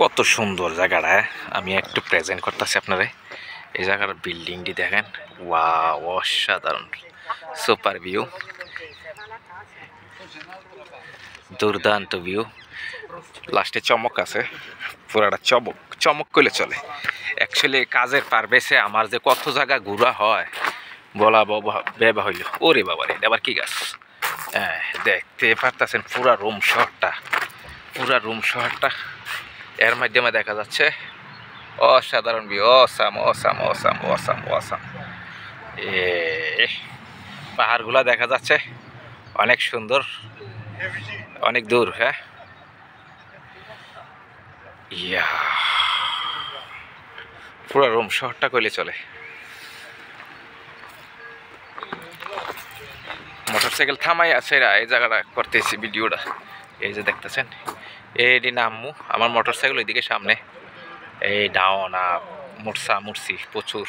কত সুন্দর জায়গাটা, আমি একটু প্রেজেন্ট করতেছি আপনারে। এই জায়গার বিল্ডিংটি দেখেন, ওয়াও অসাধারণ, সুপার ভিউ, দুর্দান্ত ভিউ। লাস্টে চমক আছে, পুরাটা চমক চমক করলে চলে। অ্যাকচুয়ালি কাজের পারবেসে আমার যে কত জায়গা ঘোরা হয় বলা বেবা হইল। ওরে বাবা রে, আবার কি গাছ! হ্যাঁ, দেখতে পারতেছেন পুরা রুম শহরটা এর মাধ্যমে দেখা যাচ্ছে। অসাধারণ view, awesome awesome awesome awesome awesome. পাহাড়গুলা দেখা যাচ্ছে, অনেক সুন্দর, অনেক দূর। হ্যাঁ, ইয়া পুরো রোম শহরটা কইলে চলে। মোটরসাইকেল থামাই আছে, এই জায়গাটা করতেছি ভিডিওটা। এই যে দেখতেছেন, এইটি নামমু, আমার মোটরসাইকেল ওইদিকে সামনে। এই ডাওনা মুরসি প্রচুর।